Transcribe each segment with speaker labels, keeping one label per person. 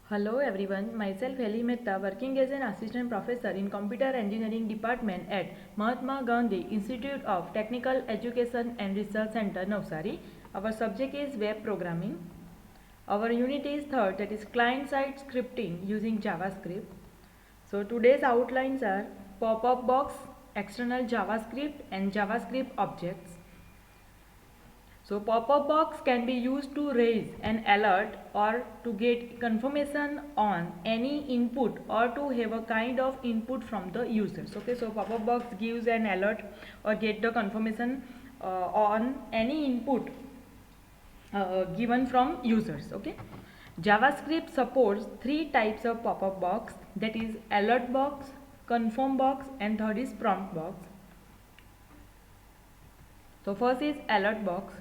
Speaker 1: Hello everyone, myself Heli Mehta working as an assistant professor in computer engineering department at Mahatma Gandhi Institute of Technical Education and Research Center, Navsari. Our subject is web programming. Our unit is third, that is client-side scripting using JavaScript. So today's outlines are pop-up box, external JavaScript and JavaScript objects. So pop-up box can be used to raise an alert or to get confirmation on any input or to have a kind of input from the users. Okay, so pop-up box gives an alert or get the confirmation on any input given from users. Okay, JavaScript supports three types of pop-up box, that is alert box, confirm box and third is prompt box. So first is alert box.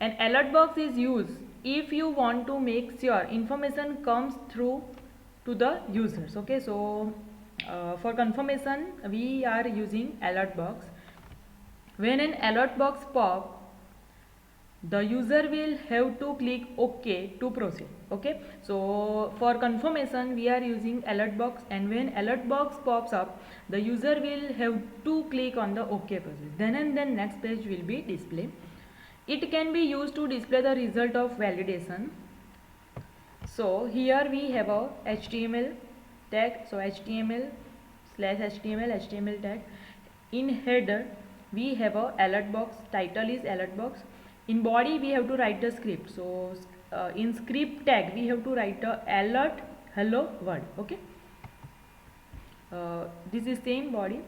Speaker 1: An alert box is used if you want to make sure information comes through to the users. Okay, so for confirmation we are using alert box. When an alert box pop, the user will have to click OK to proceed. Okay, so for confirmation we are using alert box, and when alert box pops up, the user will have to click on the OK process. Then and then next page will be displayed. It can be used to display the result of validation. So here we have a HTML tag. So HTML/HTML tag. In header we have a alert box. Title is alert box. In body we have to write the script. So in script tag we have to write a alert hello world. Okay. This is same body.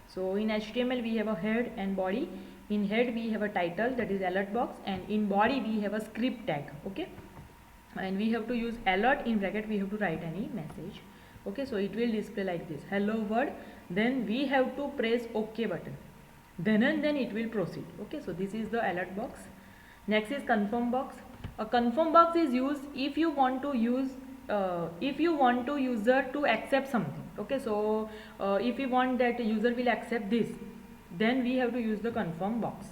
Speaker 1: So in HTML we have a head and body. In head we have a title, that is alert box, and in body we have a script tag. Okay, and we have to use alert in bracket, we have to write any message. Okay, so it will display like this, hello world. Then we have to press OK button, then and then it will proceed. Okay, so this is the alert box. Next is confirm box. A confirm box is used if you want to use user to accept something. Okay, so if you want that user will accept this, then we have to use the confirm box.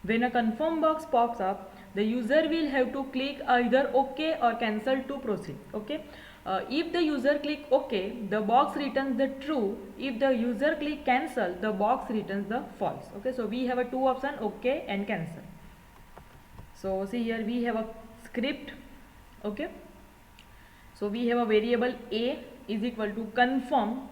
Speaker 1: When a confirm box pops up, the user will have to click either OK or cancel to proceed. Okay, if the user click OK, the box returns the true. If the user click cancel, the box returns the false. Okay, so we have a two option, OK and cancel. So see here we have a script. Okay, so we have a variable a is equal to confirm.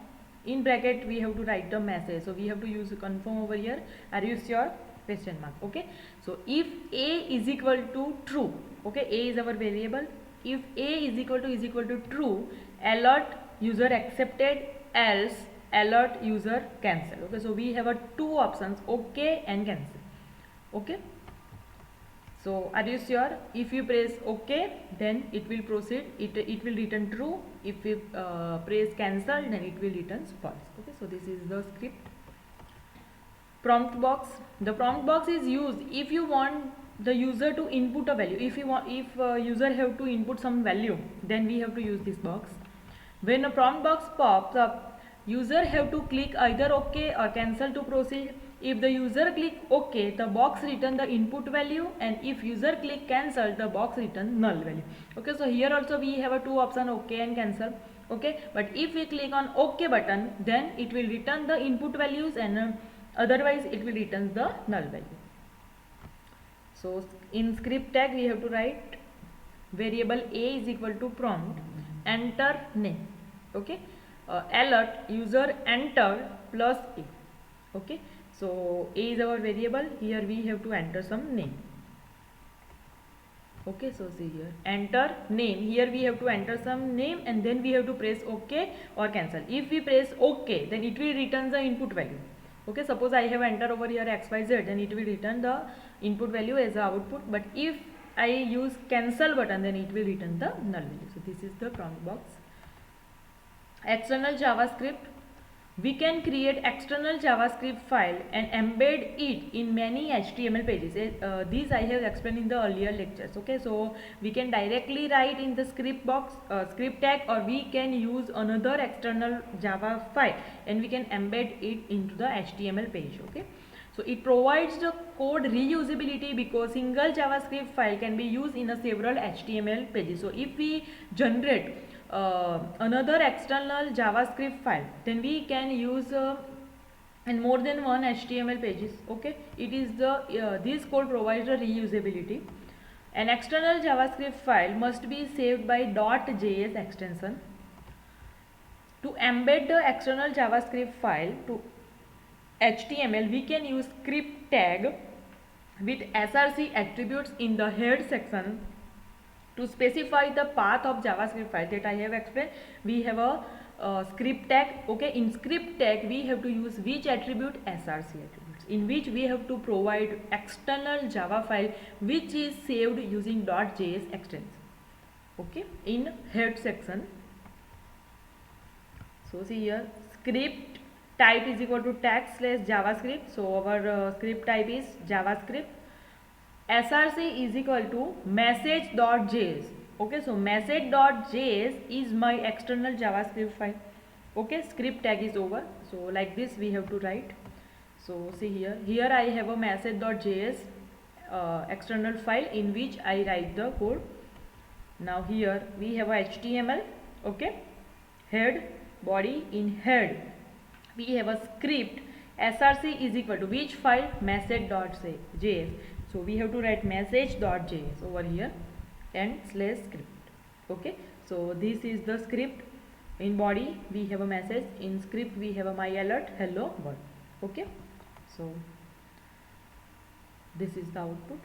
Speaker 1: In bracket we have to write the message, so we have to use confirm over here. Are you sure? Question mark. Okay, so if a is equal to true, okay, a is our variable. If a is equal to true, alert user accepted, else alert user cancel. Okay, so we have a two options, okay and cancel. Okay, so are you sure? If you press OK, then it will proceed, it will return true. If you press cancel, then it will return false. Okay, so this is the script. Prompt box. The prompt box is used if you want the user to input a value. If user have to input some value, then we have to use this box. When a prompt box pops up, user have to click either OK or cancel to proceed. If the user click OK, the box return the input value, and if user click cancel, the box return null value. Okay, so here also we have a two option, OK and cancel. Okay, but if we click on OK button, then it will return the input values, and otherwise it will return the null value. So in script tag we have to write variable a is equal to prompt enter name. Okay, alert user enter plus a. Okay, so a is our variable, here we have to enter some name. Okay, so see here enter name, here we have to enter some name, and then we have to press OK or cancel. If we press OK, then it will return the input value. Okay, suppose I have entered over here XYZ, then it will return the input value as the output, but if I use cancel button, then it will return the null value. So this is the prompt box. External JavaScript. We can create external JavaScript file and embed it in many HTML pages. These I have explained in the earlier lectures. Okay, so we can directly write in the script box, script tag, or we can use another external Java file and we can embed it into the HTML page. Okay, so it provides the code reusability because single JavaScript file can be used in a several HTML pages. So if we generate another external JavaScript file, then we can use and more than one HTML pages. Okay, it is the this code provides a reusability. An external JavaScript file must be saved by .js extension. To embed the external JavaScript file to HTML, we can use script tag with src attributes in the head section to specify the path of JavaScript file that I have explained. We have a script tag. Okay, in script tag we have to use which attribute? src attributes, in which we have to provide external Java file which is saved using .js extension. Okay, in head section. So see here, script type is equal to tag slash JavaScript. So our script type is JavaScript. src is equal to message.js. Okay, so message.js is my external JavaScript file. Okay, script tag is over. So like this we have to write. So see here I have a message.js external file in which I write the code. Now here we have a HTML. Okay, head, body. In head we have a script. src is equal to which file? Message.js. So we have to write message.js over here and slash script. Okay, so this is the script. In body we have a message, in script we have a my alert hello world. Okay, so this is the output.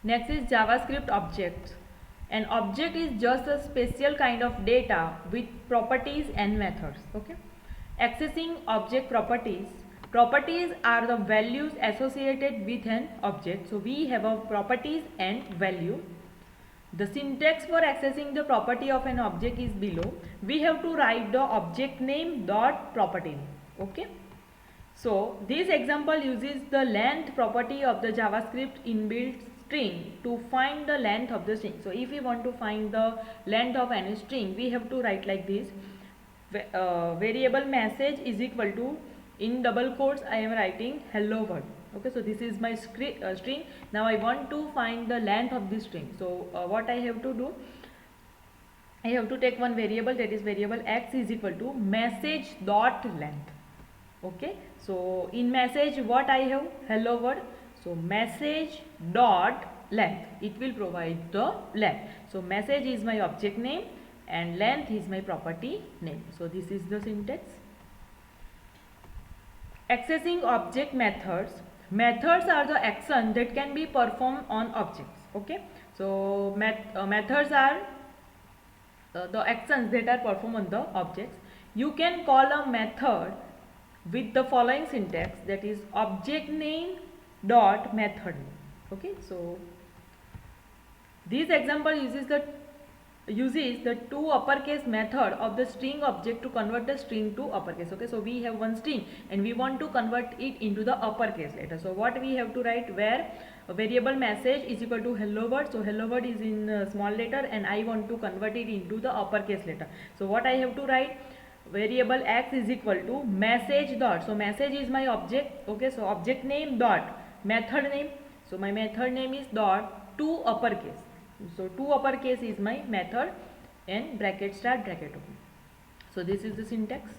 Speaker 1: Next is JavaScript objects. An object is just a special kind of data with properties and methods. Okay, accessing object properties. Properties are the values associated with an object. So we have a properties and value. The syntax for accessing the property of an object is below. We have to write the object name dot property name. Okay, so this example uses the length property of the JavaScript inbuilt string to find the length of the string. So if we want to find the length of any string, we have to write like this. Variable message is equal to, in double quotes I am writing hello world. Okay, so this is my string. Now I want to find the length of this string. So what I have to do, I have to take one variable, that is variable x is equal to message dot length. Okay, so in message what I have? Hello world. So message dot length, it will provide the length. So message is my object name and length is my property name. So this is the syntax. Accessing object methods. Methods are the actions that can be performed on objects. Okay, so methods are the actions that are performed on the objects. You can call a method with the following syntax, that is object name dot method name. Okay, so this example uses the to uppercase method of the string object to convert the string to uppercase. Okay, so we have one string and we want to convert it into the uppercase letter. So what we have to write, where a variable message is equal to hello world. So hello world is in small letter and I want to convert it into the uppercase letter. So what I have to write, variable x is equal to message dot. So message is my object. Okay, so object name dot method name. So my method name is dot to uppercase. So to uppercase is my method and bracket start bracket open. So this is the syntax.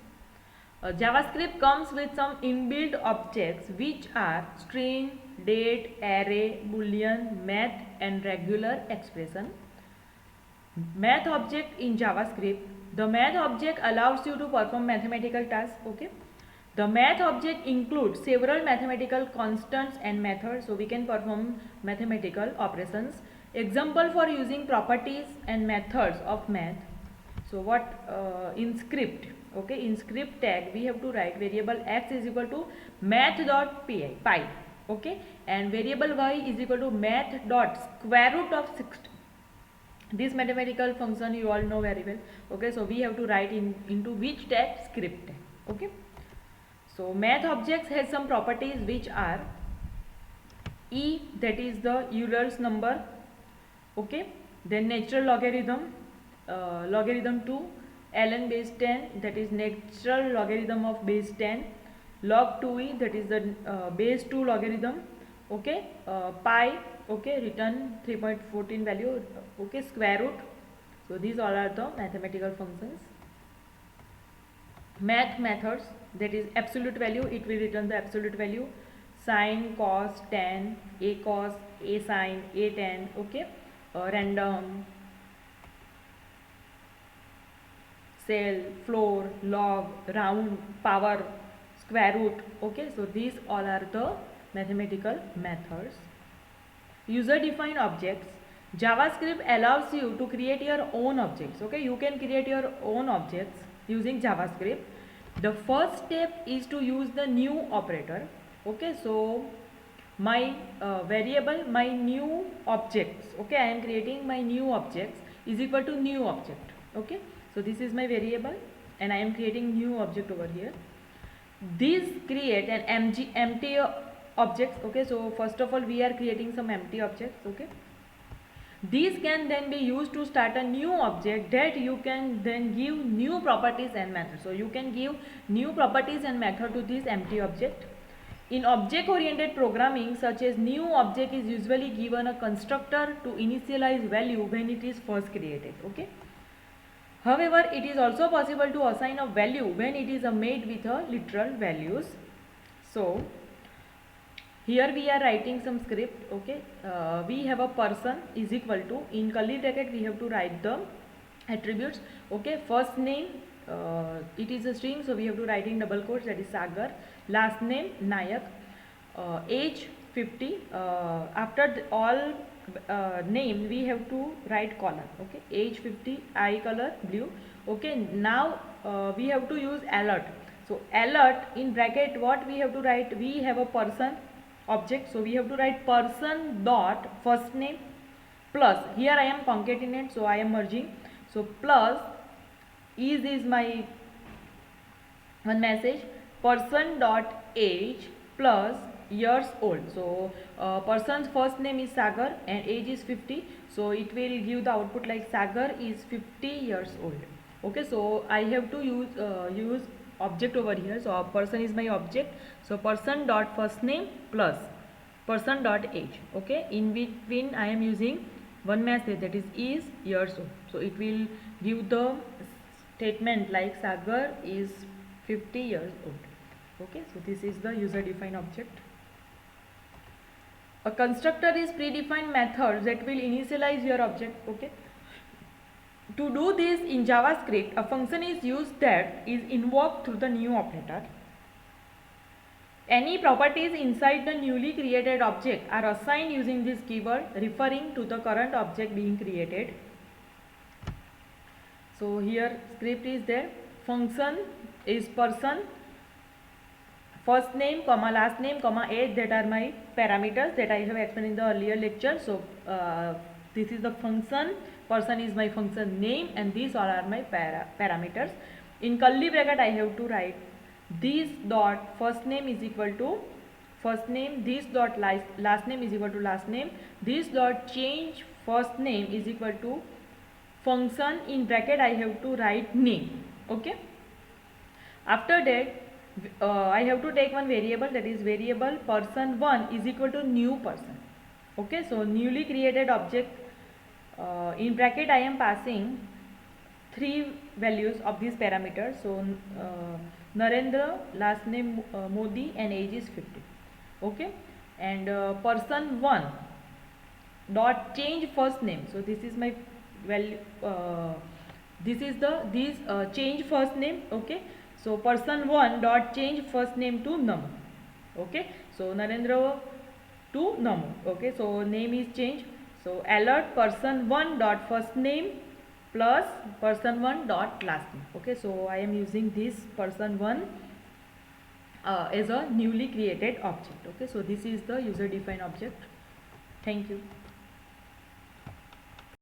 Speaker 1: JavaScript comes with some inbuilt objects which are string, date, array, boolean, math and regular expression. Math object in JavaScript. The math object allows you to perform mathematical tasks. Okay, the math object includes several mathematical constants and methods, so we can perform mathematical operations. Example for using properties and methods of math. So what in script, okay, in script tag we have to write variable x is equal to math dot pi, okay, and variable y is equal to math dot square root of 60. This mathematical function you all know very well. Okay, so we have to write into which tag? Script tag. Okay, so math objects has some properties which are e, that is the Euler's number. Okay, then natural logarithm, logarithm 2, ln base 10, that is natural logarithm of base 10, log 2e, that is the base 2 logarithm. Okay, pi, okay, return 3.14 value. Okay, square root. So these all are the mathematical functions. Math methods, that is absolute value, it will return the absolute value. Sine, cos, tan, a cos, a sine, a tan, okay. Random, cell, floor, log, round, power, square root, okay. So these all are the mathematical methods. User defined objects, JavaScript allows you to create your own objects, okay. You can create your own objects using JavaScript. The first step is to use the new operator, okay. So my variable, my new objects, okay, I am creating my new objects is equal to new object, okay. So this is my variable and I am creating new object over here. These create an empty objects, okay. So first of all we are creating some empty objects, okay. These can then be used to start a new object that you can then give new properties and methods. So you can give new properties and method to this empty object. In object oriented programming, such as new object is usually given a constructor to initialize value when it is first created, okay. However, it is also possible to assign a value when it is made with a literal values. So here we are writing some script, okay. We have a person is equal to, in curly bracket we have to write the attributes, okay. First name, it is a string, so we have to write in double quotes, that is Sagar. Last name Nayak. Age 50. After all name we have to write color, okay. Age 50, eye color blue, okay. Now we have to use alert. So alert, in bracket what we have to write, we have a person object, so we have to write person dot first name plus, here I am concatenate, so I am merging, so plus is my one message, person dot age plus years old. So person's first name is Sagar and age is 50, so it will give the output like Sagar is 50 years old, okay. So I have to use object over here, so person is my object, so person dot first name plus person dot age, okay. In between I am using one message, that is years old, so it will give the statement like Sagar is 50 years old, okay. So this is the user defined object. A constructor is predefined method that will initialize your object, okay. To do this in JavaScript, a function is used that is invoked through the new operator. Any properties inside the newly created object are assigned using this keyword referring to the current object being created. So here script is there. Function is person, first name, comma last name, comma age, that are my parameters that I have explained in the earlier lecture. So this is the function, person is my function name, and these all are my parameters. In curly bracket I have to write this dot first name is equal to first name, this dot last name is equal to last name, this dot change first name is equal to function, in bracket I have to write name, okay. After that I have to take one variable, that is variable person1 is equal to new person, okay. So newly created object, in bracket I am passing 3 values of these parameters. So Narendra, last name Modi, and age is 50, okay. And person1 dot change first name, so this is my value, this is the change first name, okay. So person1 dot change first name to Namu, okay. So Narendra to Namu, okay. So name is changed, so alert person1 dot first name plus person1 dot last name, okay. So I am using this person1 as a newly created object, okay. So this is the user defined object. Thank you.